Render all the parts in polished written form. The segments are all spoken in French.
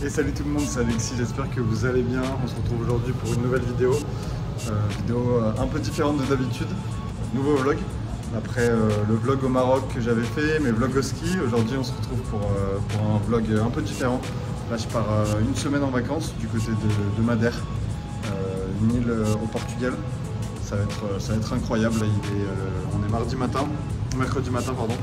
Et salut tout le monde, c'est Alexis, j'espère que vous allez bien. On se retrouve aujourd'hui pour une nouvelle vidéo. Un peu différente de d'habitude. Nouveau vlog. Après le vlog au Maroc que j'avais fait, mes vlogs au ski. Aujourd'hui on se retrouve pour un vlog un peu différent. Là je pars une semaine en vacances du côté de Madère, une île au Portugal. Ça va être incroyable. Là, on est mercredi matin pardon.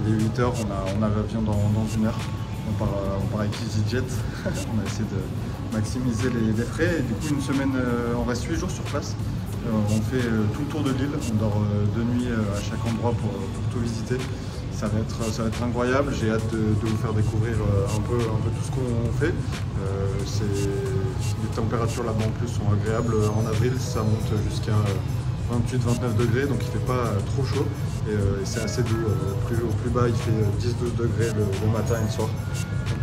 Il est 8 h, on a l'avion dans une heure. On part avec EasyJet. On a essayé de maximiser les frais. Et du coup, une semaine, on reste 8 jours sur place. On fait tout le tour de l'île. On dort 2 nuits à chaque endroit pour tout visiter. Ça va être incroyable. J'ai hâte de vous faire découvrir un peu tout ce qu'on fait. Les températures là-bas en plus sont agréables. En avril, ça monte jusqu'à 28-29 degrés, donc il ne fait pas trop chaud et c'est assez doux. Au plus bas, il fait 10-12 degrés le matin et le soir.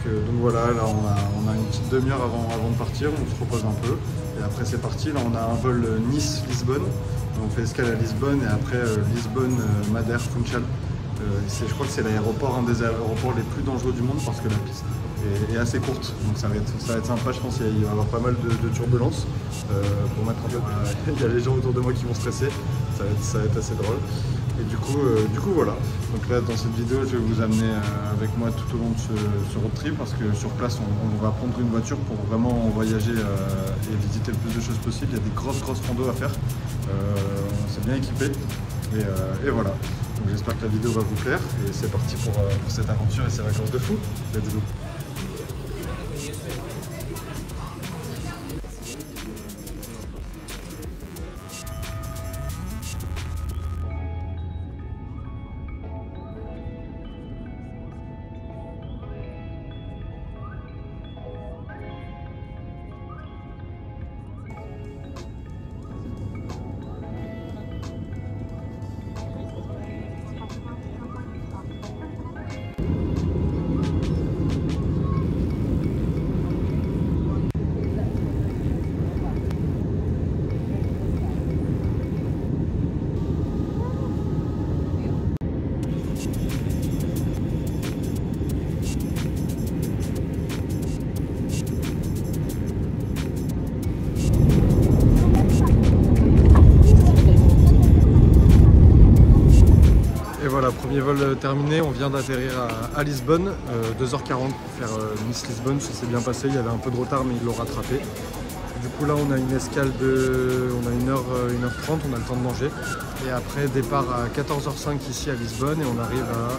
Donc voilà, là on a une petite demi-heure avant de partir, on se repose un peu et après c'est parti. Là on a un vol Nice-Lisbonne, on fait escale à Lisbonne et après Lisbonne-Madère, Funchal. Je crois que c'est l'aéroport, un des aéroports les plus dangereux du monde parce que la piste est assez courte, donc ça va être sympa. Je pense qu'il va y avoir pas mal de turbulences pour mettre un peu. Il y a les gens autour de moi qui vont stresser, ça va être assez drôle. Et du coup voilà. Donc là dans cette vidéo je vais vous amener avec moi tout au long de ce road trip parce que sur place on va prendre une voiture pour vraiment voyager et visiter le plus de choses possible. Il y a des grosses randos à faire. On s'est bien équipé et voilà. Donc j'espère que la vidéo va vous plaire et c'est parti pour cette aventure et ces vacances de fou. Let's go. Voilà, premier vol terminé, on vient d'atterrir à Lisbonne, 2h40 pour faire Nice-Lisbonne, ça s'est bien passé, il y avait un peu de retard mais ils l'ont rattrapé. Du coup là on a une escale on a 1h30, on a le temps de manger. Et après départ à 14h05 ici à Lisbonne et on arrive à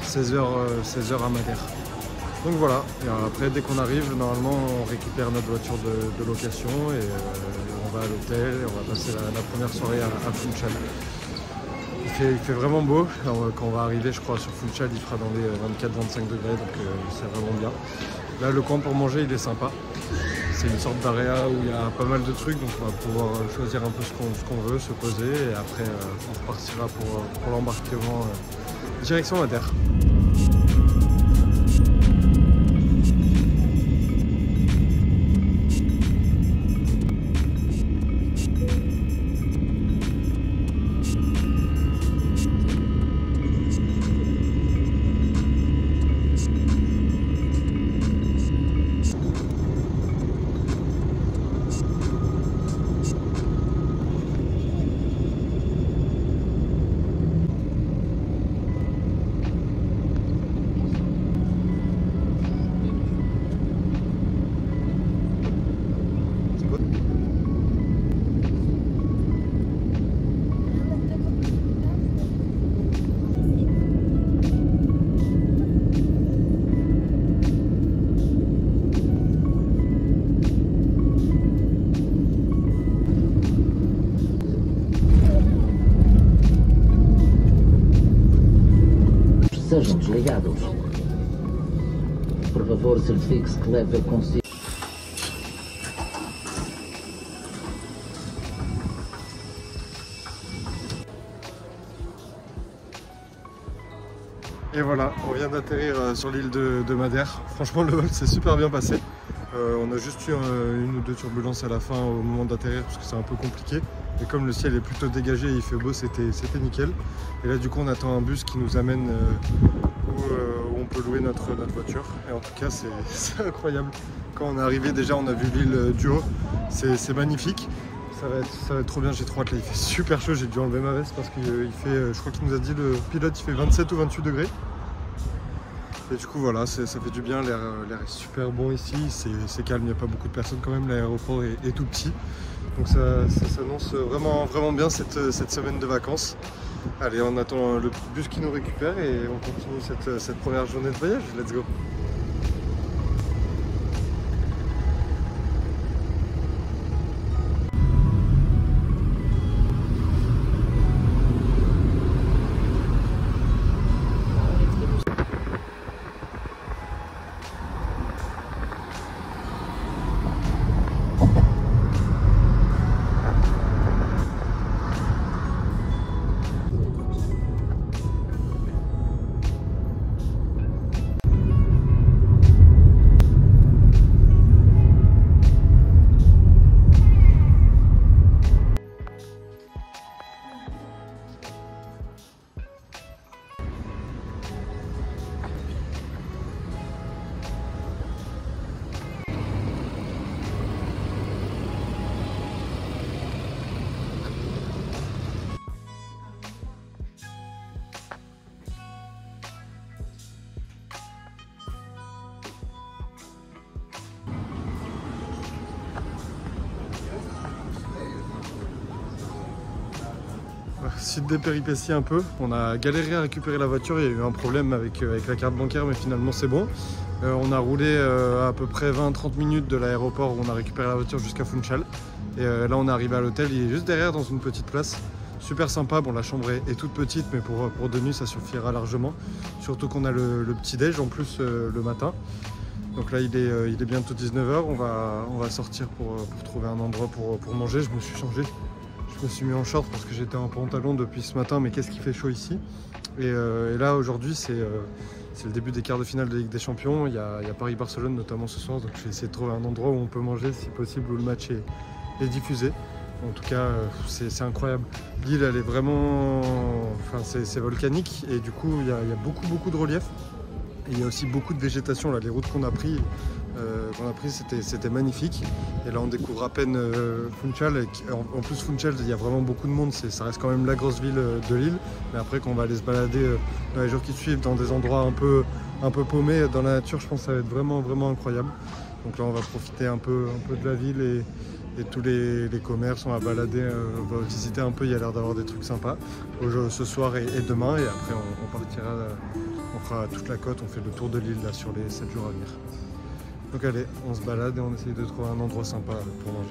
16h à Madère. Donc voilà, et après dès qu'on arrive, normalement on récupère notre voiture de location et on va à l'hôtel et on va passer la première soirée à Funchal. Il fait vraiment beau. Alors, quand on va arriver, je crois, sur Funchal, il fera dans les 24-25 degrés, donc c'est vraiment bien. Là, le coin pour manger, il est sympa. C'est une sorte d'area où il y a pas mal de trucs, donc on va pouvoir choisir un peu ce qu'on veut, se poser, et après, on repartira pour l'embarquement direction Madère. Sejam desligados. Por favor, certifique-se que leva consigo. Et voilà, on vient d'atterrir sur l'île de Madère. Franchement, le vol s'est super bien passé. On a juste eu une ou deux turbulences à la fin au moment d'atterrir parce que c'est un peu compliqué. Et comme le ciel est plutôt dégagé et il fait beau, c'était nickel. Et là du coup on attend un bus qui nous amène où on on peut louer notre voiture. Et en tout cas, c'est incroyable. Quand on est arrivé, déjà, on a vu l'île du haut. C'est magnifique. Ça va être trop bien, j'ai trop hâte. Là, il fait super chaud, j'ai dû enlever ma veste parce qu'il fait, je crois qu'il nous a dit, le pilote, il fait 27 ou 28 degrés. Et du coup, voilà, ça fait du bien. L'air est super bon ici. C'est calme, il n'y a pas beaucoup de personnes quand même. L'aéroport est tout petit. Donc ça s'annonce vraiment, vraiment bien cette semaine de vacances. Allez, on attend le bus qui nous récupère et on continue cette première journée de voyage. Let's go! Suite des péripéties un peu, on a galéré à récupérer la voiture, il y a eu un problème avec la carte bancaire mais finalement c'est bon. On a roulé à peu près 20-30 minutes de l'aéroport où on a récupéré la voiture jusqu'à Funchal. Et là on est arrivé à l'hôtel, il est juste derrière dans une petite place. Super sympa, bon la chambre est toute petite mais pour 2 nuits ça suffira largement. Surtout qu'on a le petit déj en plus le matin. Donc là il est bientôt 19h, on va sortir pour trouver un endroit pour manger. Je me suis changé. Je me suis mis en short parce que j'étais en pantalon depuis ce matin, mais qu'est-ce qu'il fait chaud ici. Et là aujourd'hui c'est le début des quarts de finale de Ligue des Champions. Il y a Paris-Barcelone notamment ce soir, donc je vais essayer de trouver un endroit où on peut manger si possible, où le match est diffusé. En tout cas c'est incroyable. L'île elle est vraiment, enfin c'est volcanique et du coup il y a beaucoup de relief. Et il y a aussi beaucoup de végétation là, les routes qu'on a prises c'était magnifique. Et là on découvre à peine Funchal. En plus Funchal il y a vraiment beaucoup de monde, ça reste quand même la grosse ville de l'île. Mais après quand on va aller se balader dans les jours qui suivent dans des endroits un peu paumés dans la nature, je pense que ça va être vraiment incroyable. Donc là on va profiter un peu de la ville et tous les commerces, on va balader, on va visiter un peu, il y a l'air d'avoir des trucs sympas ce soir et demain. Et après on partira, on fera toute la côte, on fait le tour de l'île là sur les 7 jours à venir. Donc allez, on se balade et on essaye de trouver un endroit sympa pour manger.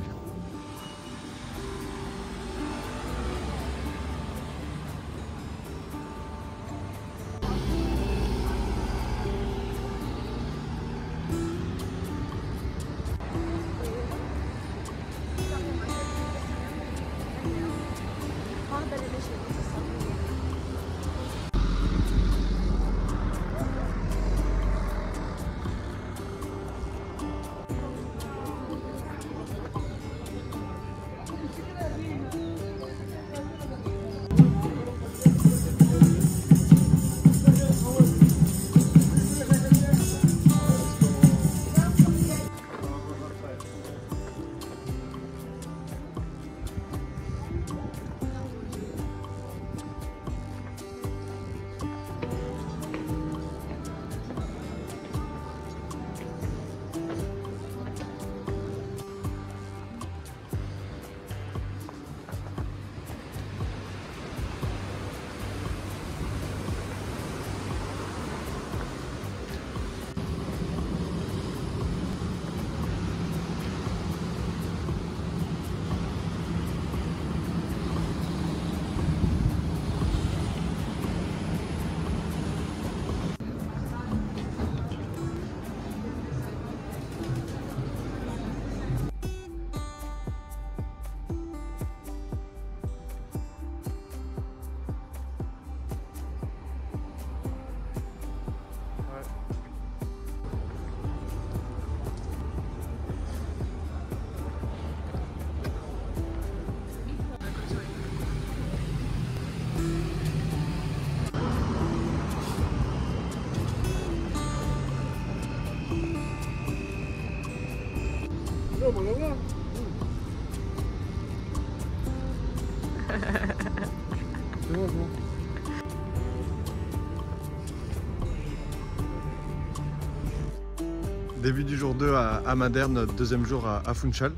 Début du jour 2 à Madère, notre deuxième jour à Funchal.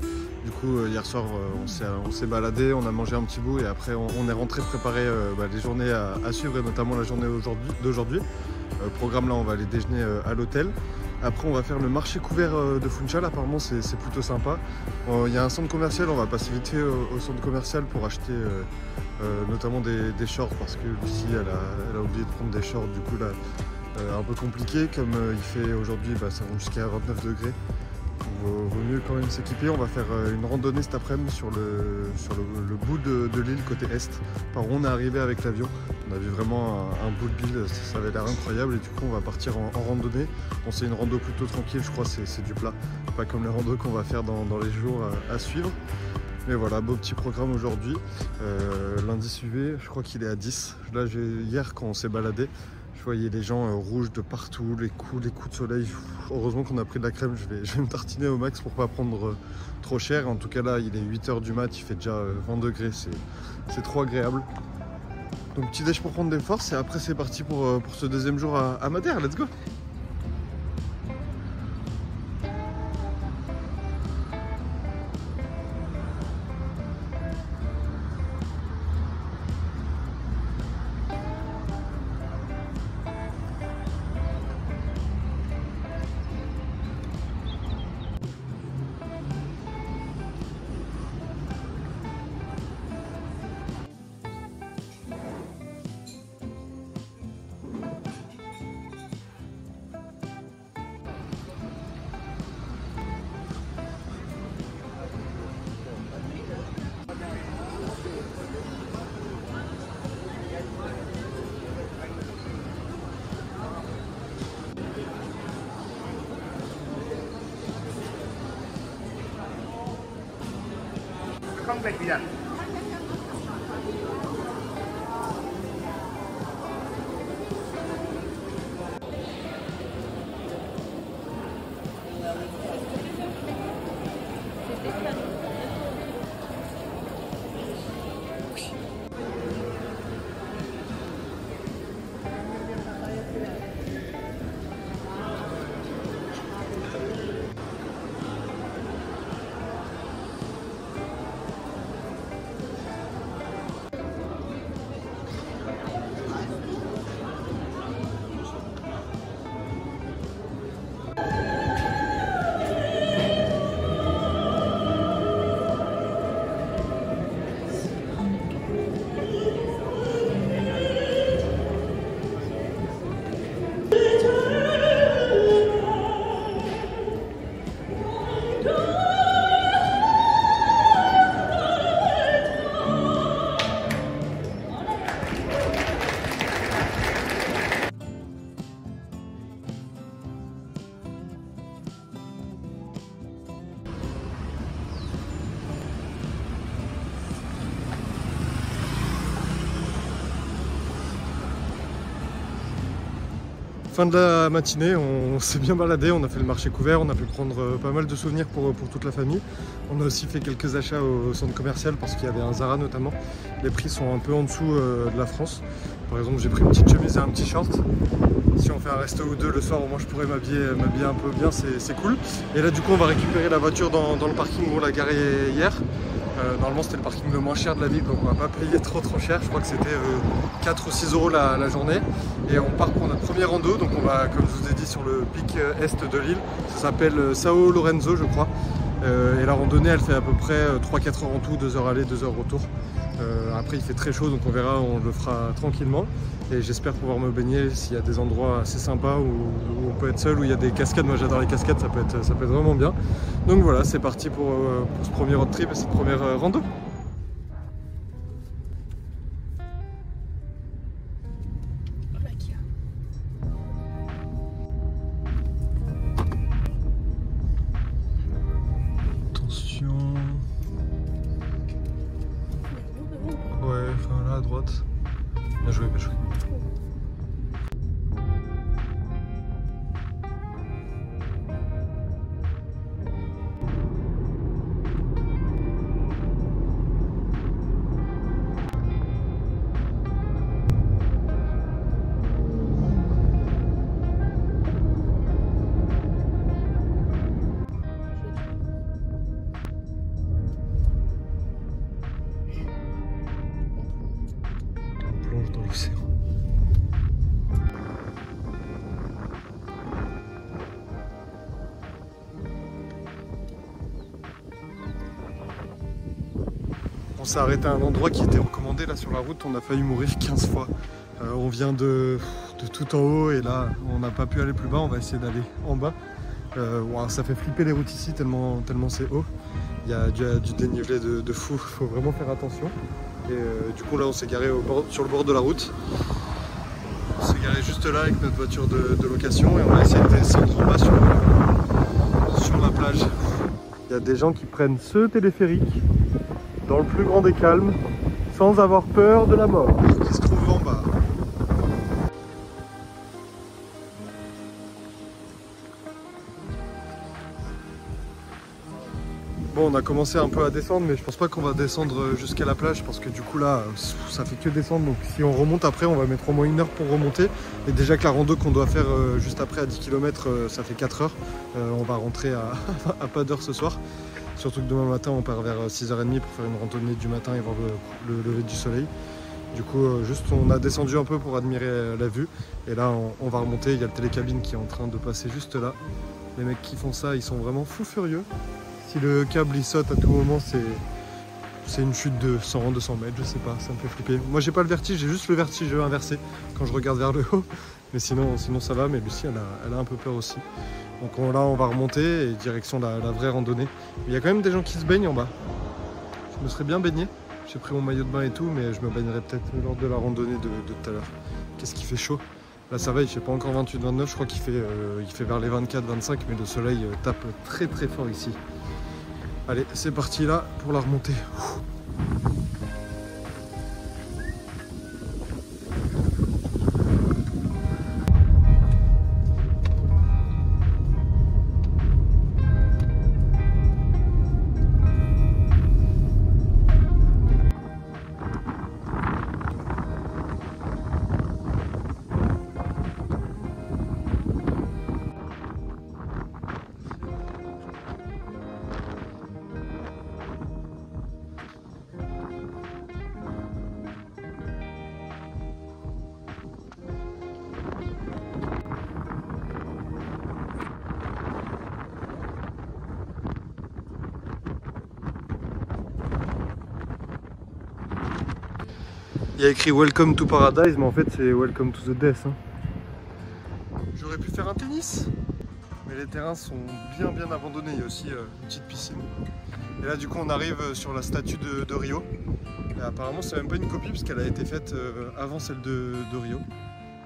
Du coup, hier soir, on s'est baladé, on a mangé un petit bout et après on est rentré préparer les journées à suivre et notamment la journée d'aujourd'hui. Programme là, on va aller déjeuner à l'hôtel. Après, on va faire le marché couvert de Funchal. Apparemment, c'est plutôt sympa. Il y a un centre commercial, on va passer vite fait au centre commercial pour acheter notamment des shorts parce que Lucie, elle a oublié de prendre des shorts. Du coup, là, un peu compliqué. Comme il fait aujourd'hui, ça monte jusqu'à 29 degrés. Vaut mieux quand même s'équiper. On va faire une randonnée cet après-midi sur le bout de l'île côté est, par où on est arrivé avec l'avion. On a vu vraiment un bout de l'île, ça avait l'air incroyable et du coup on va partir en randonnée. Bon, c'est une rando plutôt tranquille, je crois, c'est du plat, pas comme les randos qu'on va faire dans les jours à suivre. Mais voilà, beau petit programme aujourd'hui. Lundi suivi, je crois qu'il est à 10. Là, hier quand on s'est baladé, je voyais les gens rouges de partout, les coups de soleil. Heureusement qu'on a pris de la crème, je vais me tartiner au max pour pas prendre trop cher. En tout cas là, il est 8 h du mat, il fait déjà 20 degrés, c'est trop agréable. Donc petit déj pour prendre des forces et après c'est parti pour ce deuxième jour à Madère, let's go! Không phải gì ạ? Fin de la matinée, on s'est bien baladé, on a fait le marché couvert, on a pu prendre pas mal de souvenirs pour toute la famille. On a aussi fait quelques achats au centre commercial parce qu'il y avait un Zara notamment. Les prix sont un peu en dessous de la France. Par exemple, j'ai pris une petite chemise et un petit short. Si on fait un resto ou deux le soir, au moins je pourrais m'habiller un peu bien, c'est cool. Et là du coup on va récupérer la voiture dans le parking où on l'a garée hier. Normalement c'était le parking le moins cher de la ville, donc on va pas payer trop cher. Je crois que c'était 4 ou 6 € la journée. Et on part pour notre premier rando, donc on va, comme je vous ai dit, sur le pic est de l'île. Ça s'appelle Sao Lorenzo je crois. Et la randonnée elle fait à peu près 3-4 heures en tout, 2 heures aller, 2 heures retour. Après il fait très chaud donc on verra, on le fera tranquillement. Et j'espère pouvoir me baigner s'il y a des endroits assez sympas où on peut être seul, où il y a des cascades. Moi j'adore les cascades, ça peut être vraiment bien. Donc voilà, c'est parti pour ce premier road trip et cette première rando. Attention. Ouais, enfin là à droite. Bien joué, bien joué. s'est arrêté à un endroit qui était recommandé là sur la route, on a failli mourir 15 fois. On vient de tout en haut et là on n'a pas pu aller plus bas, on va essayer d'aller en bas. Wow, ça fait flipper les routes ici tellement c'est haut. Il y a du dénivelé de fou, il faut vraiment faire attention. Et du coup là on s'est garé sur le bord de la route. On s'est garé juste là avec notre voiture de location et on va essayer de descendre en bas sur la plage. Il y a des gens qui prennent ce téléphérique dans le plus grand des calmes sans avoir peur de la mort qui se trouve en bas. Bon, on a commencé un peu à descendre, mais je pense pas qu'on va descendre jusqu'à la plage parce que du coup là, ça fait que descendre. Donc si on remonte après, on va mettre au moins 1 heure pour remonter. Et déjà que la rando qu'on doit faire juste après à 10 km, ça fait 4 heures. On va rentrer à pas d'heure ce soir. Surtout que demain matin, on part vers 6h30 pour faire une randonnée du matin et voir le lever du soleil. Du coup, juste on a descendu un peu pour admirer la vue. Et là, on va remonter. Il y a le télécabine qui est en train de passer juste là. Les mecs qui font ça, ils sont vraiment fous furieux. Si le câble il saute à tout moment, c'est une chute de 100-200 mètres, je sais pas, ça me fait flipper. Moi j'ai pas le vertige, j'ai juste le vertige inversé quand je regarde vers le haut. Mais sinon ça va, mais Lucie elle a un peu peur aussi. Donc là on va remonter et direction la vraie randonnée. Il y a quand même des gens qui se baignent en bas. Je me serais bien baigné, j'ai pris mon maillot de bain et tout, mais je me baignerai peut-être lors de la randonnée de tout à l'heure. Qu'est-ce qu'il fait chaud. Là ça va, il fait pas encore 28-29, je crois qu'il fait vers les 24-25, mais le soleil tape très très fort ici. Allez, c'est parti là pour la remontée. Il y a écrit Welcome to Paradise, mais en fait c'est Welcome to the Death. Hein. J'aurais pu faire un tennis, mais les terrains sont bien abandonnés. Il y a aussi une petite piscine. Et là du coup on arrive sur la statue de Rio. Et apparemment c'est même pas une copie parce qu'elle a été faite avant celle de Rio.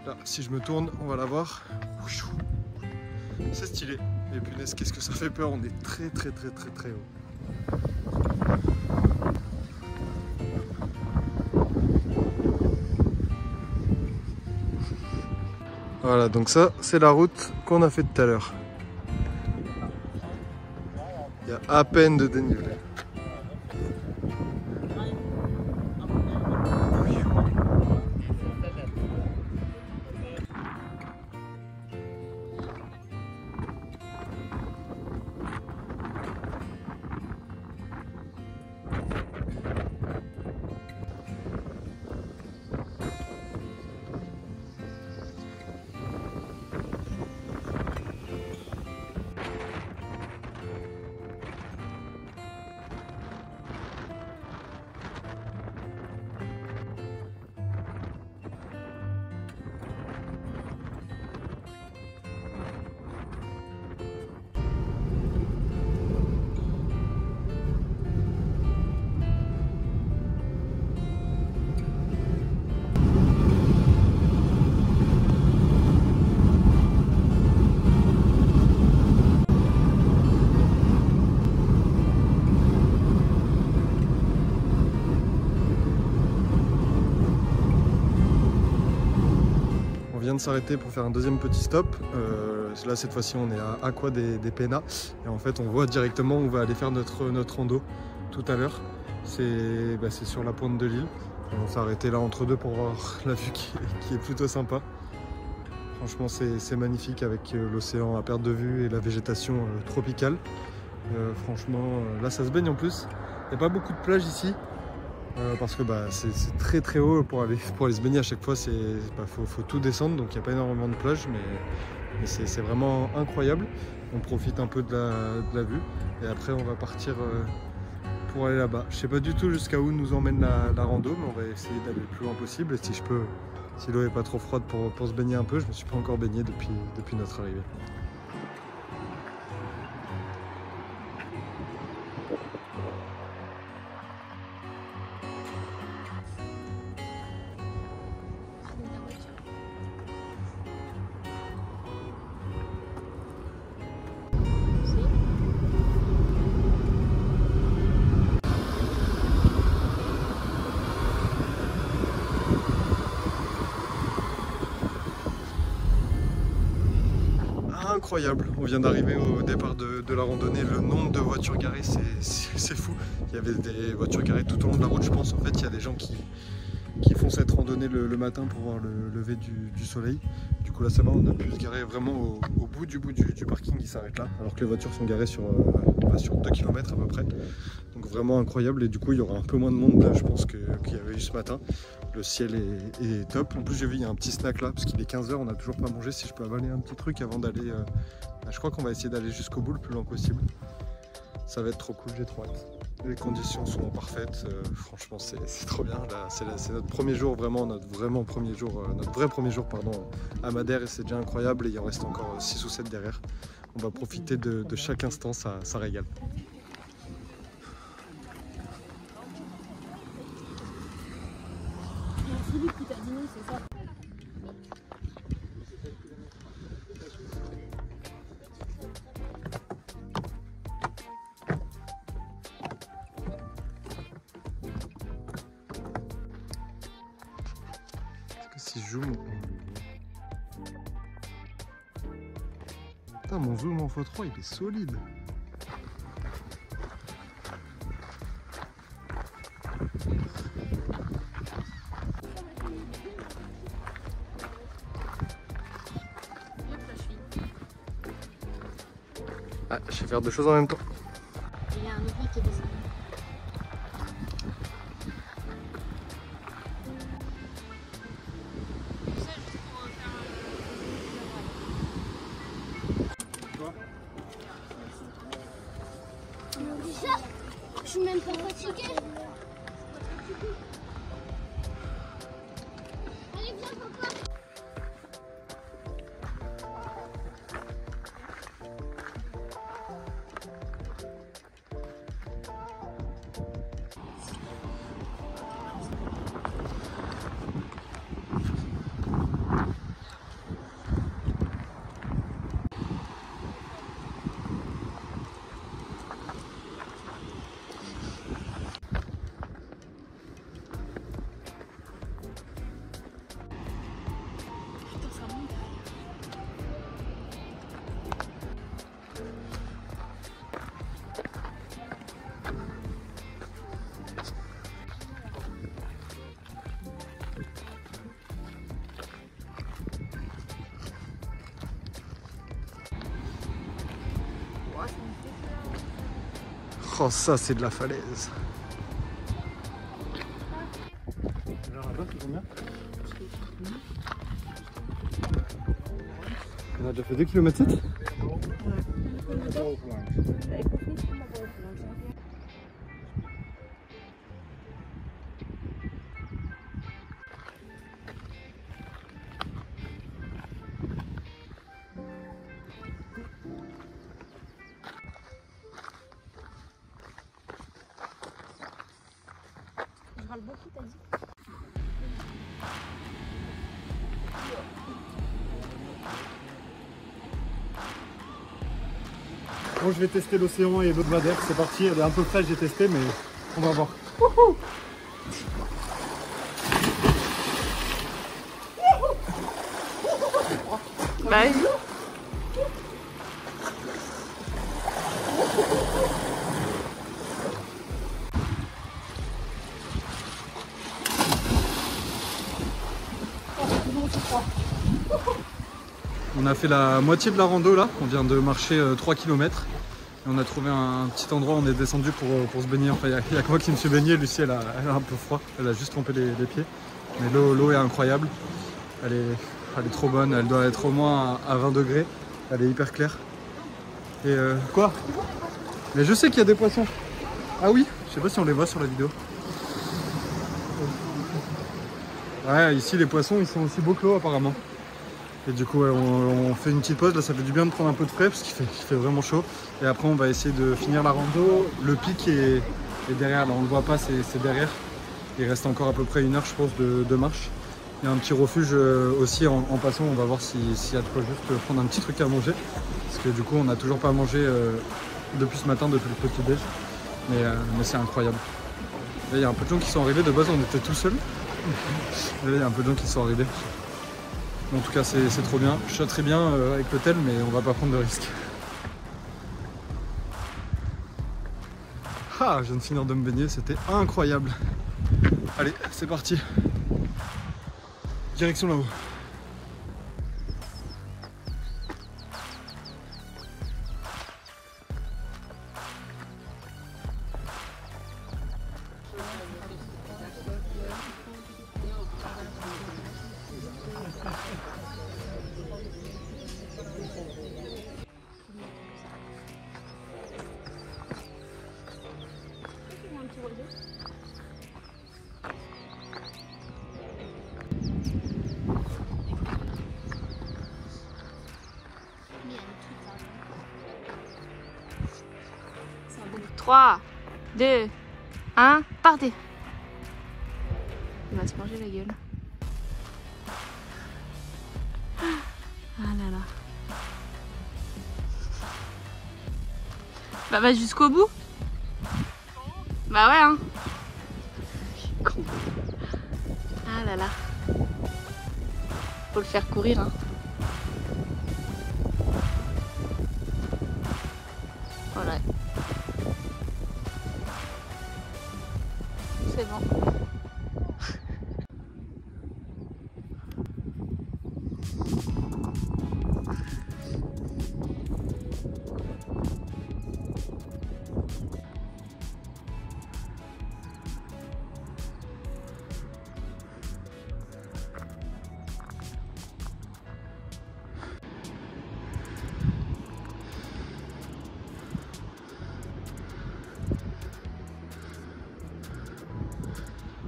Là, si je me tourne, on va la voir. C'est stylé. Et punaise, qu'est-ce que ça fait peur, on est très haut. Voilà, donc ça, c'est la route qu'on a fait tout à l'heure. Il y a à peine de dénivelé. De s'arrêter pour faire un deuxième petit stop. Là cette fois-ci on est à Aqua des Penas et en fait on voit directement où on va aller faire notre rando tout à l'heure. C'est sur la pointe de l'île. On s'est arrêté là entre deux pour voir la vue qui est plutôt sympa. Franchement c'est magnifique avec l'océan à perte de vue et la végétation tropicale. Franchement là ça se baigne en plus. Il n'y a pas beaucoup de plages ici. Parce que c'est très haut pour aller se baigner à chaque fois, faut tout descendre, donc il n'y a pas énormément de plages, mais c'est vraiment incroyable. On profite un peu de la vue et après on va partir pour aller là-bas. Je sais pas du tout jusqu'à où nous emmène la rando, mais on va essayer d'aller le plus loin possible. Et si je peux, si l'eau est pas trop froide pour se baigner un peu, je me suis pas encore baigné depuis notre arrivée. Incroyable, on vient d'arriver au départ de la randonnée, le nombre de voitures garées c'est fou. Il y avait des voitures garées tout au long de la route, je pense. En fait il y a des gens qui font cette randonnée le matin pour voir le lever du soleil. Du coup là ça va, on a pu se garer vraiment au bout du parking, il s'arrête là, alors que les voitures sont garées sur 2 km à peu près. Donc vraiment incroyable, et du coup il y aura un peu moins de monde là je pense qu'il y avait eu ce matin. Le ciel est top. En plus j'ai vu il y a un petit snack là, parce qu'il est 15 h, on n'a toujours pas mangé. Si je peux avaler un petit truc avant d'aller... je crois qu'on va essayer d'aller jusqu'au bout le plus loin possible. Ça va être trop cool, j'ai trop hâte. Les conditions sont parfaites, franchement c'est trop bien. C'est notre premier jour, vraiment notre vrai premier jour pardon, à Madère, et c'est déjà incroyable, et il en reste encore 6 ou 7 derrière. On va profiter de chaque instant, ça régale. Philippe qui t'a dit non, c'est ça. Si je zoome, putain, mon zoom en x3 il est solide. Ah, je vais faire deux choses en même temps. Il y a un ouvrier qui est descendu. Déjà, je suis même pas fatiguée. Allez, viens, papa. Oh, ça c'est de la falaise. Alors là-bas, c'est combien? On a déjà fait 2 km 7. Je râle beaucoup, t'as dit. Bon, je vais tester l'océan et l'eau de Madère, c'est parti, elle est un peu fraîche, j'ai testé, mais on va voir. Bye. On a fait la moitié de la rando là, on vient de marcher 3 km. Et on a trouvé un petit endroit, on est descendu pour se baigner. Enfin, il n'y a que moi qui me suis baigné, Lucie elle a un peu froid, elle a juste trempé les pieds. Mais l'eau est incroyable, elle est trop bonne, elle doit être au moins à 20 degrés, elle est hyper claire. Et quoi? Mais je sais qu'il y a des poissons. Ah oui, Je sais pas si on les voit sur la vidéo. Ouais, ici les poissons ils sont aussi beaux que l'eau apparemment. Et du coup ouais, on fait une petite pause, là ça fait du bien de prendre un peu de frais parce qu'il fait vraiment chaud. Et après on va essayer de finir la rando. Le pic est derrière, là on le voit pas, c'est derrière. Il reste encore à peu près 1 heure je pense de marche. Il y a un petit refuge aussi en passant, on va voir s'il y a de quoi juste prendre un petit truc à manger. Parce que du coup on n'a toujours pas mangé depuis ce matin, depuis le petit déj. Mais c'est incroyable. Là, il y a un peu de gens qui sont arrivés, de base on était tout seuls. Là il y a un peu de gens qui sont arrivés. En tout cas c'est trop bien. Je suis très bien avec l'hôtel mais on va pas prendre de risques. Ah, je viens de finir de me baigner, c'était incroyable. Allez, c'est parti. Direction là-haut. Un petit oiseau. Mais il y a des trucs là. 3, 2, 1, partez. Il va se manger la gueule. Ah là là. Bah va jusqu'au bout. Bah ouais hein. Con. Ah là là. Faut le faire courir hein. Voilà. C'est bon.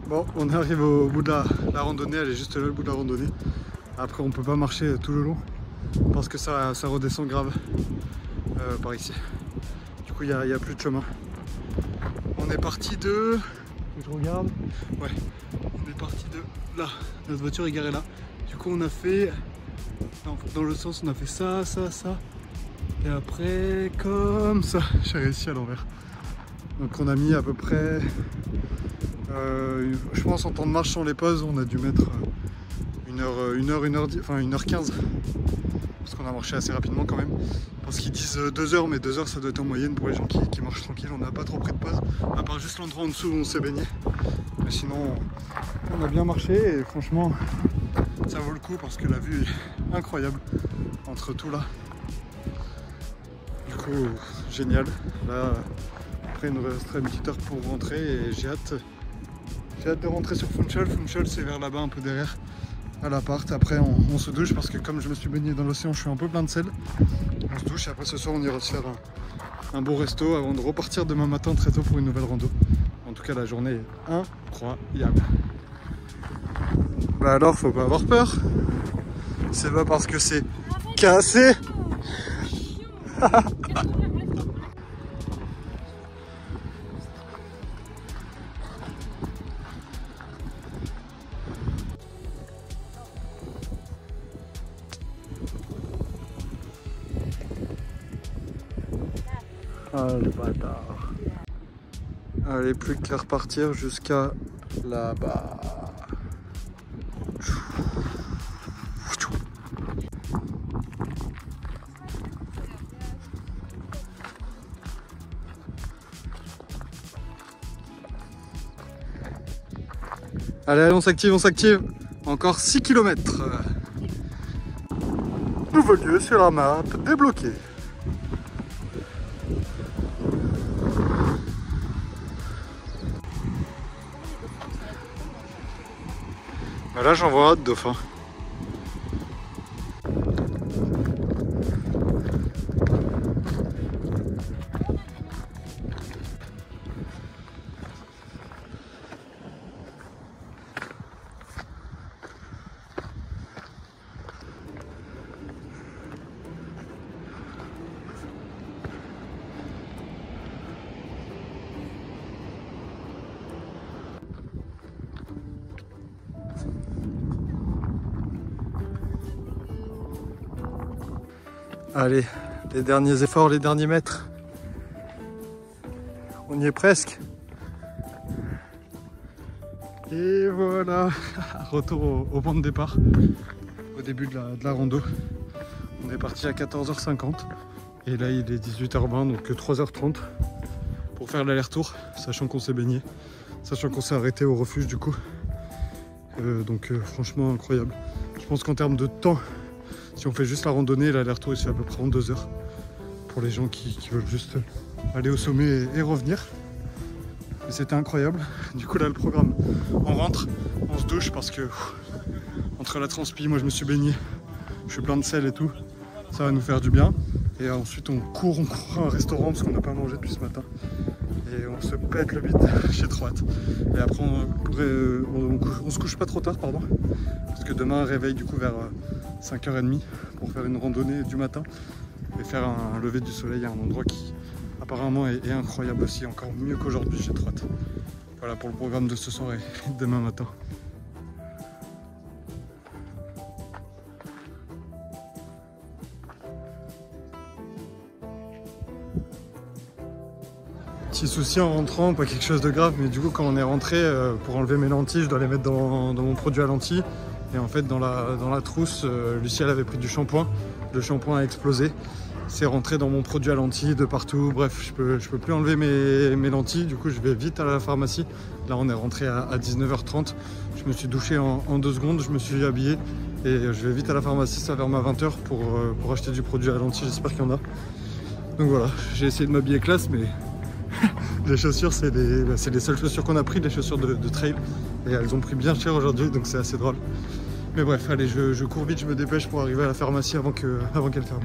Bon, on arrive au bout de la randonnée, elle est juste là le bout de la randonnée. Après on peut pas marcher tout le long parce que ça redescend grave par ici. Du coup il n'y a plus de chemin. On est parti de... Je regarde. Ouais, on est parti de là. Notre voiture est garée là. Du coup on a fait... Non, dans le sens on a fait ça, ça, ça. Et après comme ça. J'ai réussi à l'envers. Donc on a mis à peu près... je pense en temps de marche sans les pauses, on a dû mettre 1h15 parce qu'on a marché assez rapidement quand même. Parce qu'ils disent 2 heures, mais 2 heures ça doit être en moyenne pour les gens qui marchent tranquille. On n'a pas trop pris de pause, à part juste l'endroit en dessous où on s'est baigné. Mais sinon, on a bien marché et franchement, ça vaut le coup parce que la vue est incroyable entre tout là. Du coup, génial. Là, après, il nous resterait une petite heure pour rentrer et j'ai hâte de rentrer sur Funchal. Funchal c'est vers là-bas un peu derrière à l'appart. Après on se douche parce que comme je me suis baigné dans l'océan je suis un peu plein de sel. On se douche et après ce soir on ira se faire un beau resto avant de repartir demain matin très tôt pour une nouvelle rando. En tout cas la journée est incroyable. Bah alors faut pas avoir peur. C'est pas parce que c'est cassé. Ah le bâtard. Allez, plus qu'à repartir jusqu'à là-bas. Allez, on s'active, on s'active. Encore 6 km. Nouveau lieu sur la map, débloqué. Là j'en vois un dauphin. Allez, les derniers efforts, les derniers mètres. On y est presque. Et voilà, retour au point de départ, au début de la rando. On est parti à 14h50 et là il est 18h20, donc 3h30 pour faire l'aller-retour, sachant qu'on s'est baigné, sachant qu'on s'est arrêté au refuge du coup. Franchement incroyable. Je pense qu'en termes de temps, si on fait juste la randonnée, l'aller-retour il se fait à peu près en 2 heures pour les gens qui veulent juste aller au sommet et revenir. Et c'était incroyable. Du coup là le programme, on rentre, on se douche parce que entre la transpi, moi je me suis baigné, je suis plein de sel et tout, ça va nous faire du bien. Et ensuite on court à un restaurant parce qu'on n'a pas mangé depuis ce matin. Et on se pète le bide, j'ai trop hâte. Et après on se couche pas trop tard, pardon, parce que demain réveil du coup vers 5h30 pour faire une randonnée du matin et faire un lever du soleil à un endroit qui apparemment est incroyable aussi, encore mieux qu'aujourd'hui, j'ai trop hâte. Voilà pour le programme de ce soir et demain matin. Petit souci en rentrant, pas quelque chose de grave, mais du coup quand on est rentré, pour enlever mes lentilles, je dois les mettre dans mon produit à lentilles. Et en fait dans la trousse, Lucie elle avait pris du shampoing, le shampoing a explosé. C'est rentré dans mon produit à lentilles de partout, bref je peux plus enlever mes lentilles, du coup je vais vite à la pharmacie. Là on est rentré à 19h30, je me suis douché en 2 secondes, je me suis habillé et je vais vite à la pharmacie, ça vers ma 20h pour acheter du produit à lentilles, j'espère qu'il y en a. Donc voilà, j'ai essayé de m'habiller classe, mais les chaussures c'est les seules chaussures qu'on a pris, les chaussures de trail, et elles ont pris bien cher aujourd'hui, donc c'est assez drôle. Mais bref, allez, je cours vite, je me dépêche pour arriver à la pharmacie avant qu'elle ferme.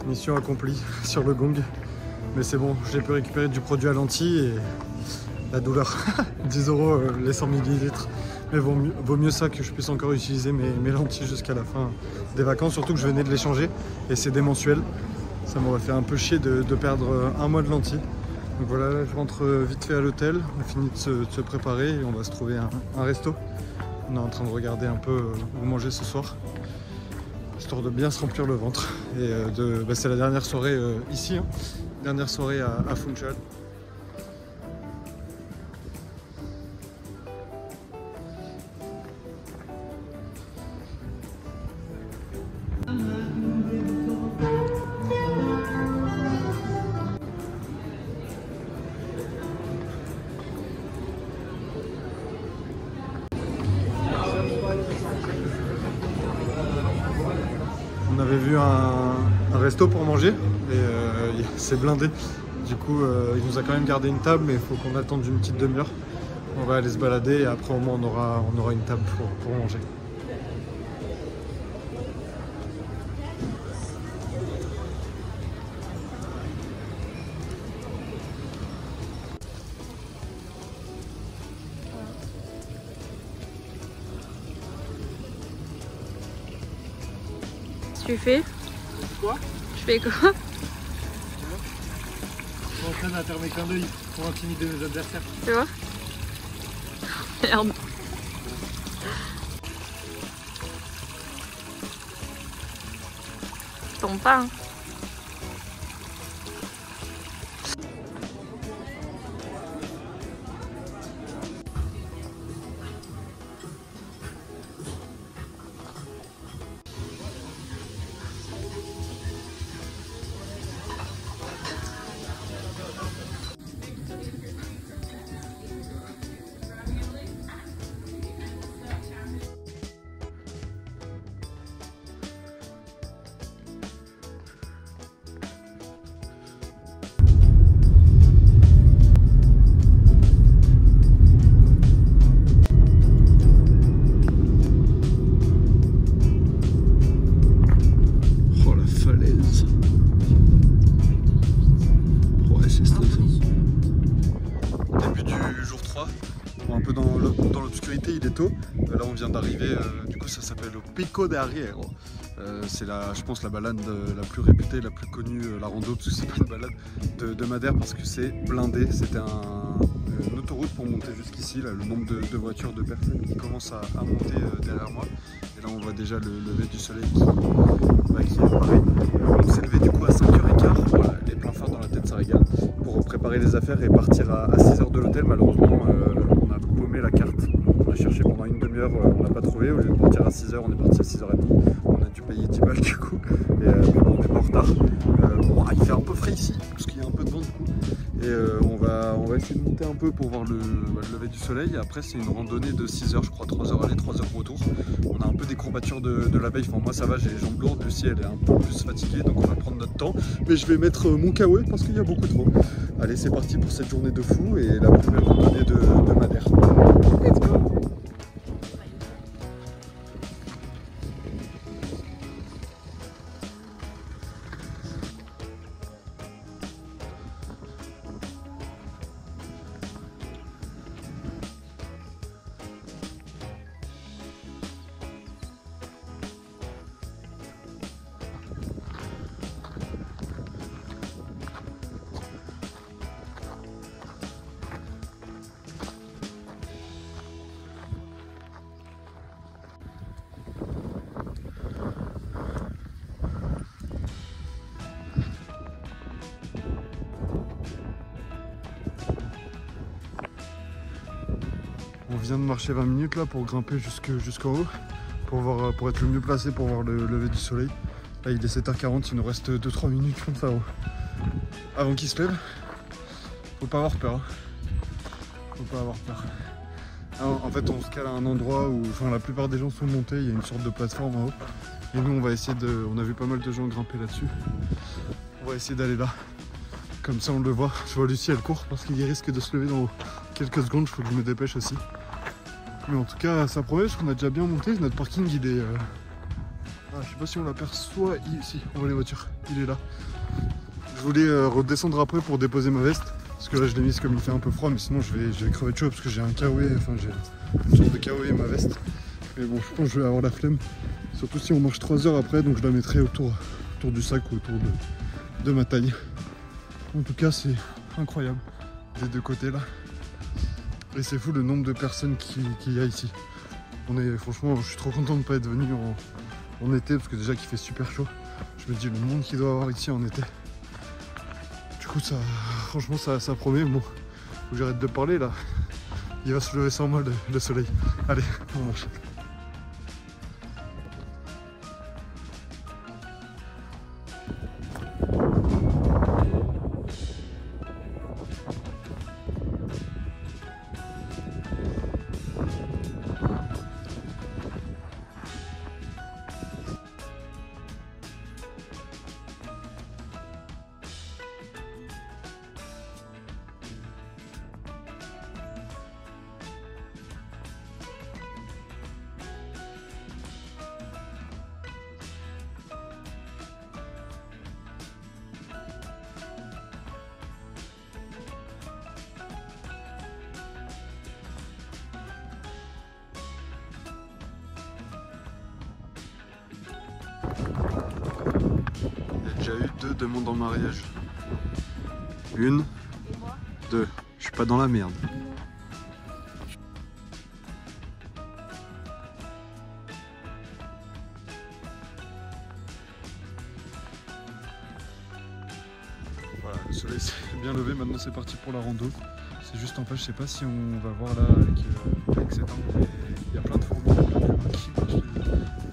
Mission accomplie sur le gong, mais c'est bon, j'ai pu récupérer du produit à lentilles et la douleur, 10 € les 100 ml, mais vaut mieux ça que je puisse encore utiliser mes lentilles jusqu'à la fin des vacances, surtout que je venais de les changer et c'est des mensuels, ça m'aurait fait un peu chier de perdre 1 mois de lentilles. Donc voilà, là, je rentre vite fait à l'hôtel, on a fini de se préparer et on va se trouver un resto. On est en train de regarder un peu où manger ce soir, histoire de bien se remplir le ventre. Et c'est la dernière soirée ici, hein. Dernière soirée à Funchal. On avait vu un resto pour manger et c'est blindé. Du coup, il nous a quand même gardé une table, mais il faut qu'on attende une petite demi-heure. On va aller se balader et après au moins on aura une table pour manger. Tu fais Quoi? Je fais quoi? Je suis en train de faire mes clins d'œil pour intimider mes adversaires. Tu vois? Merde. Je tombe pas, hein. il est tôt. Là on vient d'arriver, du coup ça s'appelle le Pico de Arriero. C'est je pense la balade la plus réputée, la plus connue, la rando, parce que c'est pas une balade de Madère parce que c'est blindé. C'était une autoroute pour monter jusqu'ici. Là, le nombre de voitures, de personnes qui commencent à monter derrière moi. Et là, on voit déjà le lever du soleil qui apparaît. On s'est levé du coup à 5h15. Voilà, les pleins phares dans la tête, ça régale. Pour préparer les affaires et partir à 6h de l'hôtel. Malheureusement, on a paumé la carte. On a cherché pendant une demi-heure, on n'a pas trouvé. Au lieu de partir à 6h, on est parti à 6h30. On a dû payer 10 balles du coup. Et mais bon, on n'est pas en retard. Bon, il fait un peu frais ici, parce qu'il y a un peu de vent du coup. Et on va essayer de monter un peu pour voir le lever du soleil. Après, c'est une randonnée de 6 heures, je crois, 3 heures aller, 3 heures retour. On a un peu des courbatures de la veille. Enfin, moi, ça va, j'ai les jambes lourdes. Lucie, elle est un peu plus fatiguée, donc on va prendre notre temps. Mais je vais mettre mon kawaii parce qu'il y a beaucoup de vent. Allez, c'est parti pour cette journée de fou et la plus belle randonnée de Madère. Let's go! On vient de marcher 20 minutes là pour grimper jusqu'en haut, pour être le mieux placé pour voir le lever du soleil. Là il est 7h40, il nous reste 2-3 minutes comme ça avant qu'il se lève. Faut pas avoir peur. Faut pas avoir peur. Alors, en fait on se cale à un endroit où la plupart des gens sont montés, il y a une sorte de plateforme en haut. Et nous on va essayer on a vu pas mal de gens grimper là-dessus. On va essayer d'aller là. Comme ça on le voit. Je vois Lucie elle court parce qu'il risque de se lever dans quelques secondes, il faut que je me dépêche aussi. Mais en tout cas ça promet parce qu'on a déjà bien monté. Notre parking il est... je sais pas si on l'aperçoit ici, on voit les voitures, il est là. Je voulais redescendre après pour déposer ma veste. Parce que là je l'ai mise comme il fait un peu froid, mais sinon je vais crever de chaud parce que j'ai un kawaii, j'ai une sorte de kawaii et ma veste. Mais bon, je pense que je vais avoir la flemme. Surtout si on marche 3 heures après, donc je la mettrai autour du sac ou autour de ma taille. En tout cas c'est incroyable des deux côtés là. Et c'est fou le nombre de personnes qu'il y a ici. Franchement, je suis trop content de ne pas être venu en été parce que déjà qu'il fait super chaud. Je me dis le monde qu'il doit avoir ici en été. Du coup franchement ça promet. Bon, faut que j'arrête de parler là. Il va se lever sans moi le soleil. Allez, on marche. Il y a déjà eu 2 demandes en mariage. 1, 2. Je suis pas dans la merde. Voilà, le soleil s'est bien levé, maintenant c'est parti pour la rando. C'est juste en face, je sais pas si on va voir là avec cet angle. Il y a plein de fourmis, plein de humains qui marchent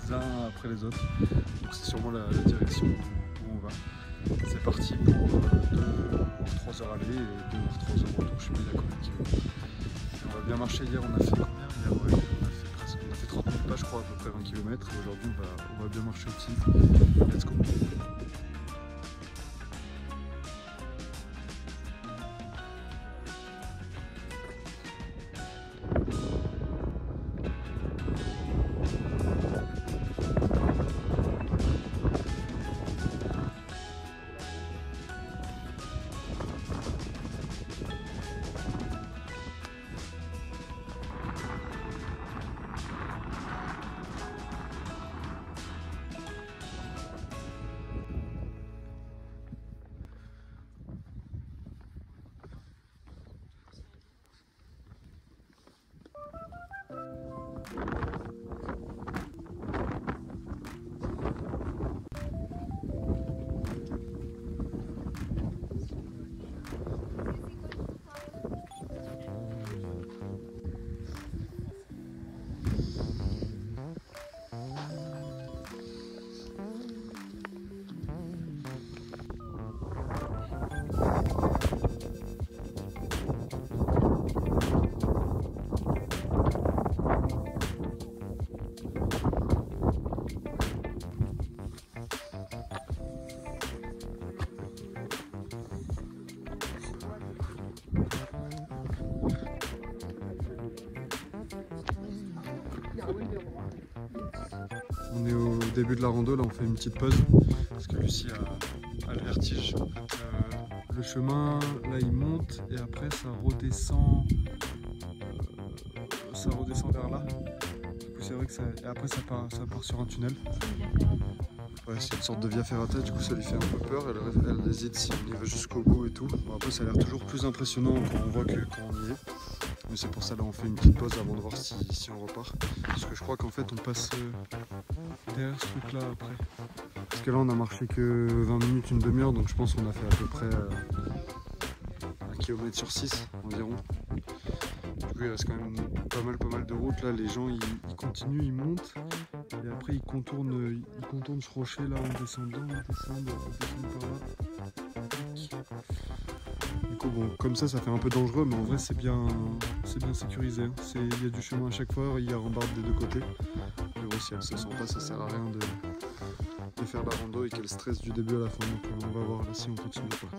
les uns après les autres. Donc c'est sûrement la direction où on va. C'est parti pour 3 heures aller et 2 heures 3 heures retour, je sais pas il y a combien de kilomètres. On va bien marcher, hier on a fait combien? On a fait 30 000 pas je crois, à peu près 20 km. Aujourd'hui on va bien marcher aussi. Let's go. On est au début de la rando, là on fait une petite pause parce que Lucie a le vertige. Le chemin, là il monte et après ça redescend vers là. Du coup c'est vrai que ça, et après ça part sur un tunnel. Ouais, c'est une sorte de via ferrata, du coup ça lui fait un peu peur, elle hésite si on y va jusqu'au bout et tout. Bon, après ça a l'air toujours plus impressionnant quand on voit que quand on y est. Mais c'est pour ça là on fait une petite pause avant de voir si on repart. Parce que je crois qu'en fait on passe derrière ce truc là après. Parce que là on a marché que 20 minutes, une demi-heure, donc je pense qu'on a fait à peu près 1 km sur 6 environ. Du coup il reste quand même pas mal de route. Là les gens ils continuent, ils montent et après ils contournent ce rocher là en descendant, ils descendent par là. Du coup bon, comme ça fait un peu dangereux, mais en vrai c'est bien sécurisé. Il y a du chemin à chaque fois, il y a rambarde des deux côtés. Mais bon, si elle se sent pas, ça sert à rien de faire la rando et qu'elle stresse du début à la fin. Donc on va voir là si on continue ou pas.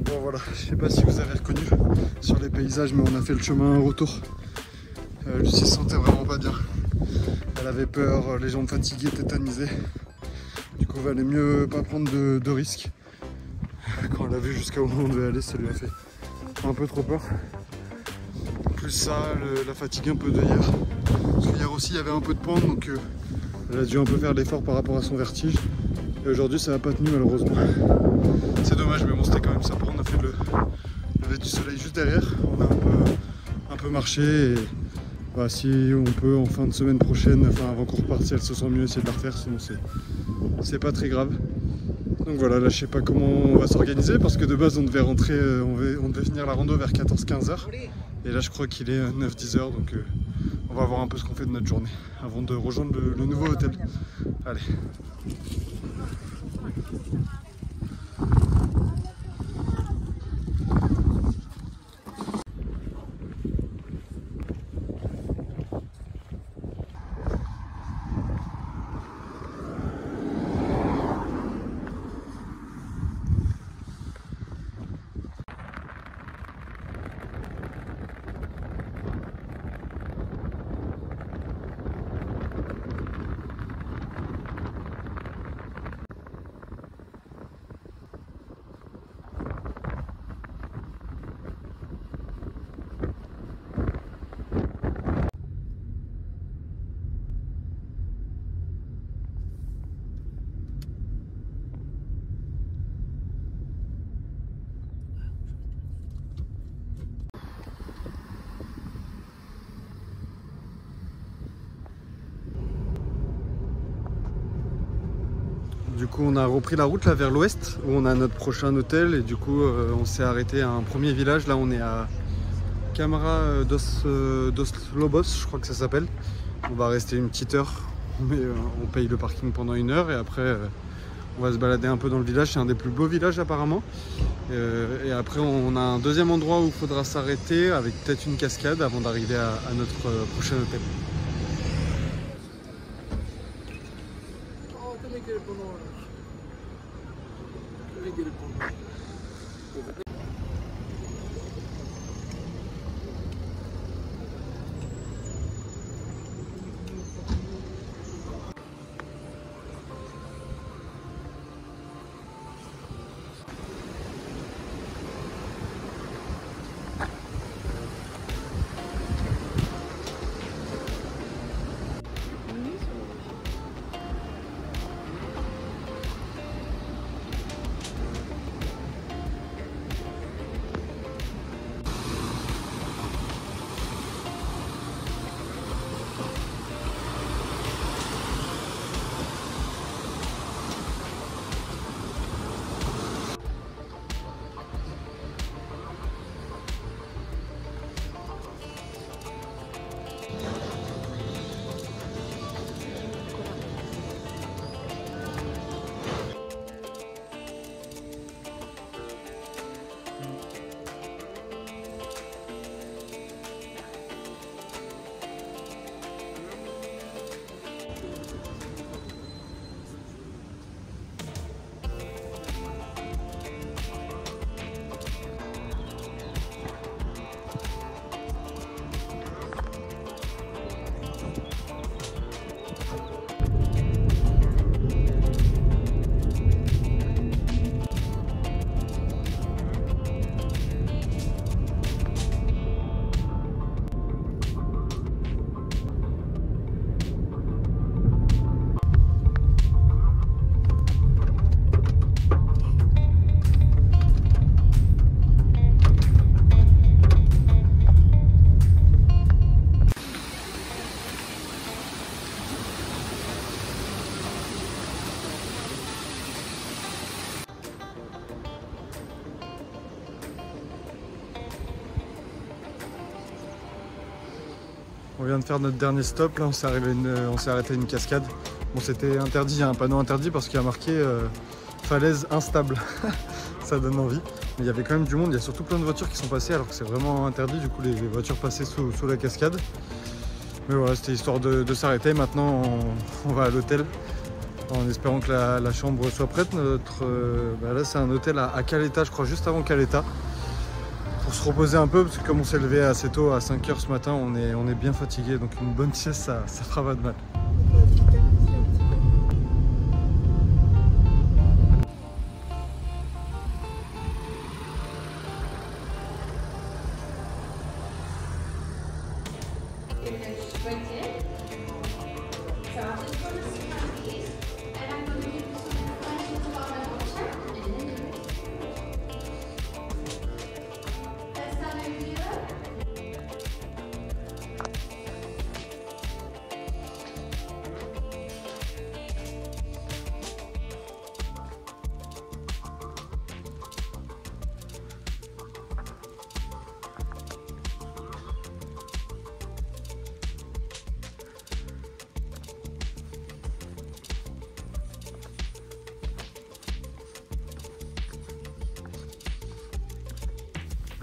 Bon voilà, je sais pas si vous avez reconnu sur les paysages, mais on a fait le chemin retour. Lucie se sentait vraiment pas bien. Elle avait peur, les jambes fatiguées, tétanisées. Du coup, il valait mieux pas prendre de risques. Quand elle a vu jusqu'à où on devait aller, ça lui a fait un peu trop peur. Plus ça, la fatigue un peu de hier. Parce qu'hier aussi, il y avait un peu de pente, donc elle a dû un peu faire l'effort par rapport à son vertige. Et aujourd'hui, ça n'a pas tenu malheureusement. C'est dommage, mais bon, c'était quand même sympa. On a fait le lever du soleil juste derrière. On a un peu marché. Et bah, si on peut en fin de semaine prochaine, enfin avant qu'on reparte, si elle se sent mieux, essayer de la refaire, sinon c'est pas très grave. Donc voilà, là je sais pas comment on va s'organiser parce que de base on devait rentrer, on devait finir la rando vers 14-15 h. Et là je crois qu'il est 9-10 h, donc on va voir un peu ce qu'on fait de notre journée avant de rejoindre le nouveau hôtel. Allez. Du coup on a repris la route là vers l'ouest où on a notre prochain hôtel et du coup on s'est arrêté à un premier village. Là on est à Câmara dos Lobos, je crois que ça s'appelle. On va rester une petite heure, on paye le parking pendant 1 heure et après on va se balader un peu dans le village. C'est un des plus beaux villages apparemment. Et après on a un deuxième endroit où il faudra s'arrêter avec peut-être une cascade avant d'arriver à notre prochain hôtel. On vient de faire notre dernier stop, là on s'est arrêté à une cascade. Bon, c'était interdit, il y a un panneau interdit parce qu'il y a marqué falaise instable. Ça donne envie. Mais il y avait quand même du monde, il y a surtout plein de voitures qui sont passées alors que c'est vraiment interdit, du coup les voitures passaient sous la cascade. Mais voilà, c'était histoire de s'arrêter. Maintenant on va à l'hôtel en espérant que la chambre soit prête. Là c'est un hôtel à Caleta, je crois, juste avant Caleta. Pour se reposer un peu, parce que comme on s'est levé assez tôt, à 5 h ce matin, on est bien fatigué, donc une bonne sieste, ça fera pas de mal.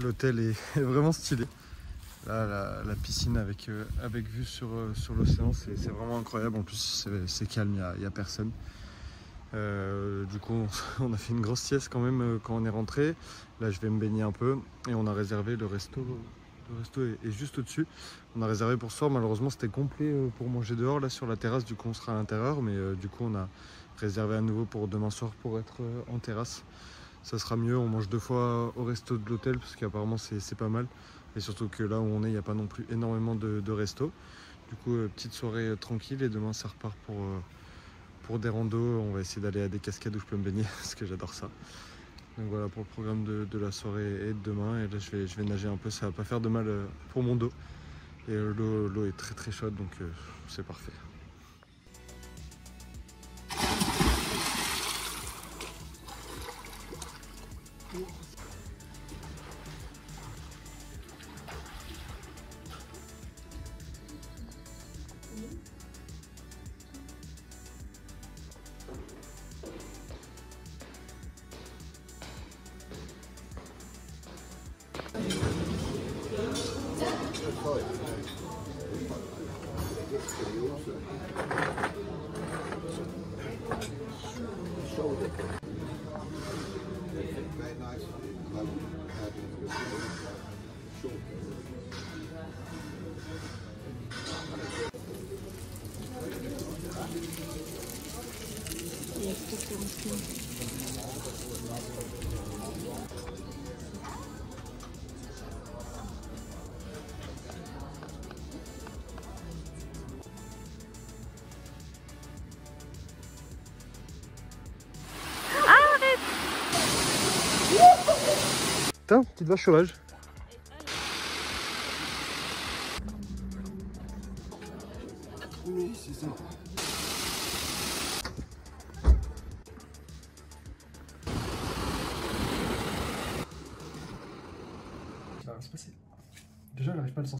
L'hôtel est vraiment stylé. Là, la piscine avec vue sur l'océan, c'est vraiment incroyable. En plus, c'est calme, il n'y a personne. Du coup, on a fait une grosse sieste quand même quand on est rentré. Là, je vais me baigner un peu et on a réservé le resto. Le resto est juste au-dessus. On a réservé pour ce soir. Malheureusement, c'était complet pour manger dehors, là sur la terrasse. Du coup, on sera à l'intérieur. Mais du coup, on a réservé à nouveau pour demain soir pour être en terrasse. Ça sera mieux, on mange 2 fois au resto de l'hôtel parce qu'apparemment c'est pas mal. Et surtout que là où on est, il n'y a pas non plus énormément de restos. Du coup, petite soirée tranquille et demain ça repart pour des randos. On va essayer d'aller à des cascades où je peux me baigner parce que j'adore ça. Donc voilà pour le programme de la soirée et de demain. Et là je vais nager un peu, ça va pas faire de mal pour mon dos. Et l'eau est très très chaude donc c'est parfait. Putain, petite vache sauvage. Oui, c'est ça. Ça va se passer. Déjà, elle n'arrive pas à le sortir.